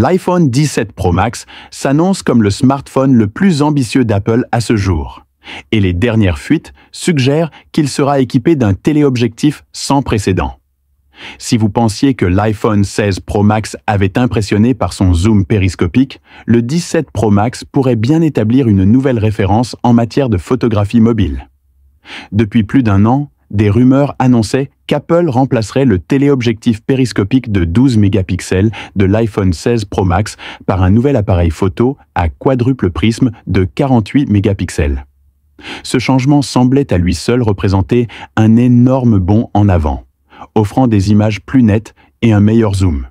L'iPhone 17 Pro Max s'annonce comme le smartphone le plus ambitieux d'Apple à ce jour. Et les dernières fuites suggèrent qu'il sera équipé d'un téléobjectif sans précédent. Si vous pensiez que l'iPhone 16 Pro Max avait impressionné par son zoom périscopique, le 17 Pro Max pourrait bien établir une nouvelle référence en matière de photographie mobile. Depuis plus d'un an, des rumeurs annonçaient qu'Apple remplacerait le téléobjectif périscopique de 12 mégapixels de l'iPhone 16 Pro Max par un nouvel appareil photo à quadruple prisme de 48 mégapixels. Ce changement semblait à lui seul représenter un énorme bond en avant, offrant des images plus nettes et un meilleur zoom.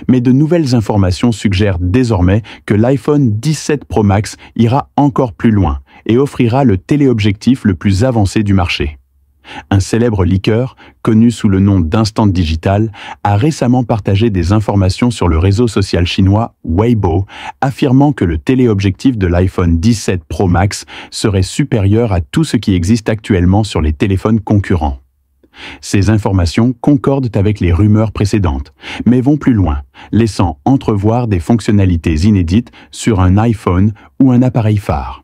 Mais de nouvelles informations suggèrent désormais que l'iPhone 17 Pro Max ira encore plus loin et offrira le téléobjectif le plus avancé du marché. Un célèbre leaker, connu sous le nom d'Instant Digital, a récemment partagé des informations sur le réseau social chinois Weibo, affirmant que le téléobjectif de l'iPhone 17 Pro Max serait supérieur à tout ce qui existe actuellement sur les téléphones concurrents. Ces informations concordent avec les rumeurs précédentes, mais vont plus loin, laissant entrevoir des fonctionnalités inédites sur un iPhone ou un appareil phare.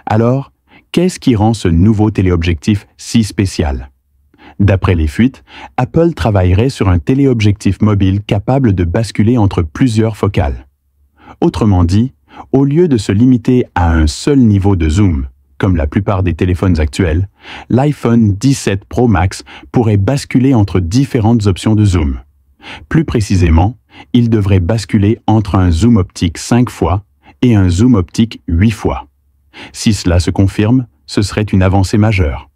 Alors, qu'est-ce qui rend ce nouveau téléobjectif si spécial? D'après les fuites, Apple travaillerait sur un téléobjectif mobile capable de basculer entre plusieurs focales. Autrement dit, au lieu de se limiter à un seul niveau de zoom, comme la plupart des téléphones actuels, l'iPhone 17 Pro Max pourrait basculer entre différentes options de zoom. Plus précisément, il devrait basculer entre un zoom optique 5 fois et un zoom optique 8 fois. Si cela se confirme, ce serait une avancée majeure.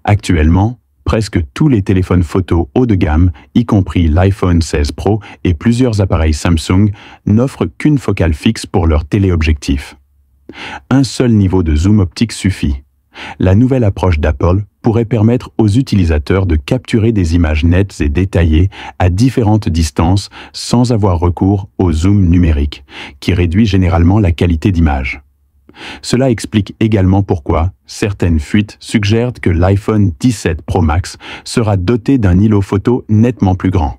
Actuellement, presque tous les téléphones photo haut de gamme, y compris l'iPhone 16 Pro et plusieurs appareils Samsung, n'offrent qu'une focale fixe pour leur téléobjectif. Un seul niveau de zoom optique suffit. La nouvelle approche d'Apple pourrait permettre aux utilisateurs de capturer des images nettes et détaillées à différentes distances sans avoir recours au zoom numérique, qui réduit généralement la qualité d'image. Cela explique également pourquoi certaines fuites suggèrent que l'iPhone 17 Pro Max sera doté d'un îlot photo nettement plus grand.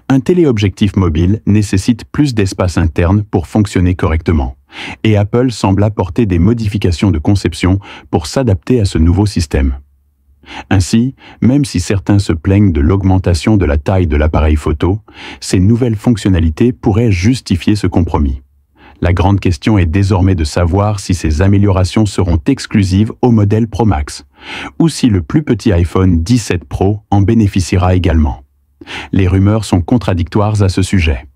Un téléobjectif mobile nécessite plus d'espace interne pour fonctionner correctement, et Apple semble apporter des modifications de conception pour s'adapter à ce nouveau système. Ainsi, même si certains se plaignent de l'augmentation de la taille de l'appareil photo, ces nouvelles fonctionnalités pourraient justifier ce compromis. La grande question est désormais de savoir si ces améliorations seront exclusives au modèle Pro Max, ou si le plus petit iPhone 17 Pro en bénéficiera également. Les rumeurs sont contradictoires à ce sujet.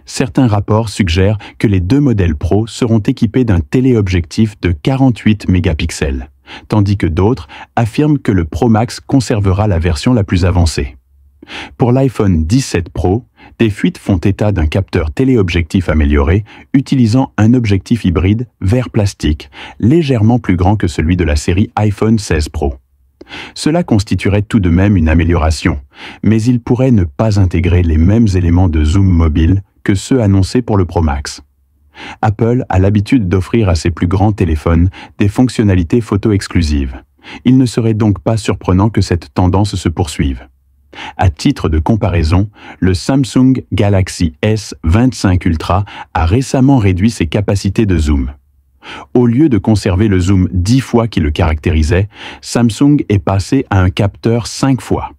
Certains rapports suggèrent que les deux modèles Pro seront équipés d'un téléobjectif de 48 mégapixels, tandis que d'autres affirment que le Pro Max conservera la version la plus avancée. Pour l'iPhone 17 Pro, des fuites font état d'un capteur téléobjectif amélioré utilisant un objectif hybride verre plastique, légèrement plus grand que celui de la série iPhone 16 Pro. Cela constituerait tout de même une amélioration, mais il pourrait ne pas intégrer les mêmes éléments de zoom mobile que ceux annoncés pour le Pro Max. Apple a l'habitude d'offrir à ses plus grands téléphones des fonctionnalités photo exclusives. Il ne serait donc pas surprenant que cette tendance se poursuive. À titre de comparaison, le Samsung Galaxy S25 Ultra a récemment réduit ses capacités de zoom. Au lieu de conserver le zoom 10 fois qui le caractérisait, Samsung est passé à un capteur 5 fois.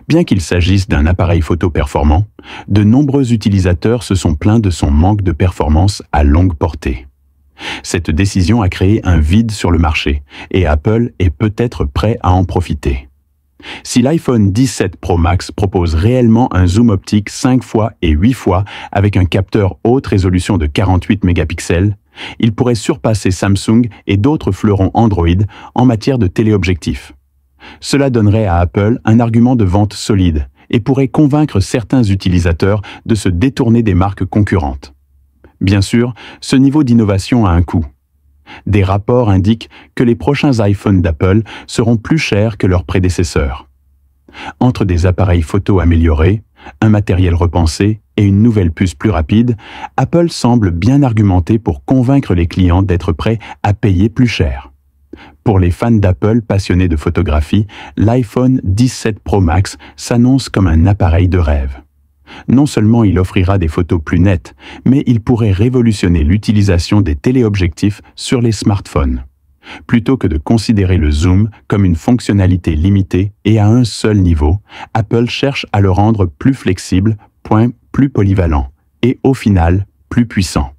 Bien qu'il s'agisse d'un appareil photo performant, de nombreux utilisateurs se sont plaints de son manque de performance à longue portée. Cette décision a créé un vide sur le marché, et Apple est peut-être prêt à en profiter. Si l'iPhone 17 Pro Max propose réellement un zoom optique 5 fois et 8 fois avec un capteur haute résolution de 48 mégapixels, il pourrait surpasser Samsung et d'autres fleurons Android en matière de téléobjectif. Cela donnerait à Apple un argument de vente solide et pourrait convaincre certains utilisateurs de se détourner des marques concurrentes. Bien sûr, ce niveau d'innovation a un coût. Des rapports indiquent que les prochains iPhones d'Apple seront plus chers que leurs prédécesseurs. Entre des appareils photo améliorés, un matériel repensé et une nouvelle puce plus rapide, Apple semble bien argumenter pour convaincre les clients d'être prêts à payer plus cher. Pour les fans d'Apple passionnés de photographie, l'iPhone 17 Pro Max s'annonce comme un appareil de rêve. Non seulement il offrira des photos plus nettes, mais il pourrait révolutionner l'utilisation des téléobjectifs sur les smartphones. Plutôt que de considérer le zoom comme une fonctionnalité limitée et à un seul niveau, Apple cherche à le rendre plus flexible, plus polyvalent, et au final, plus puissant.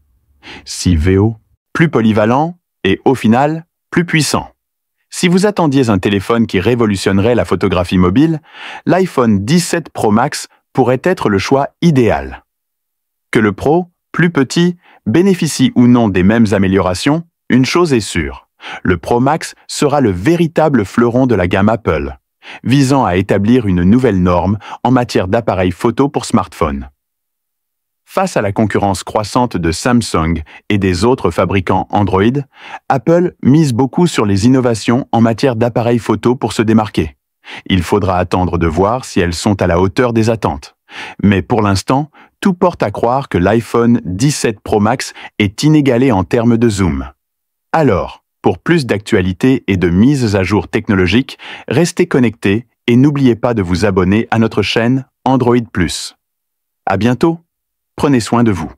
Si VO, plus polyvalent, et au final, plus puissant. Si vous attendiez un téléphone qui révolutionnerait la photographie mobile, l'iPhone 17 Pro Max pourrait être le choix idéal. Que le Pro, plus petit, bénéficie ou non des mêmes améliorations, une chose est sûre. Le Pro Max sera le véritable fleuron de la gamme Apple, visant à établir une nouvelle norme en matière d'appareils photo pour smartphones. Face à la concurrence croissante de Samsung et des autres fabricants Android, Apple mise beaucoup sur les innovations en matière d'appareils photo pour se démarquer. Il faudra attendre de voir si elles sont à la hauteur des attentes. Mais pour l'instant, tout porte à croire que l'iPhone 17 Pro Max est inégalé en termes de zoom. Alors, pour plus d'actualités et de mises à jour technologiques, restez connectés et n'oubliez pas de vous abonner à notre chaîne Android+. À bientôt! Prenez soin de vous.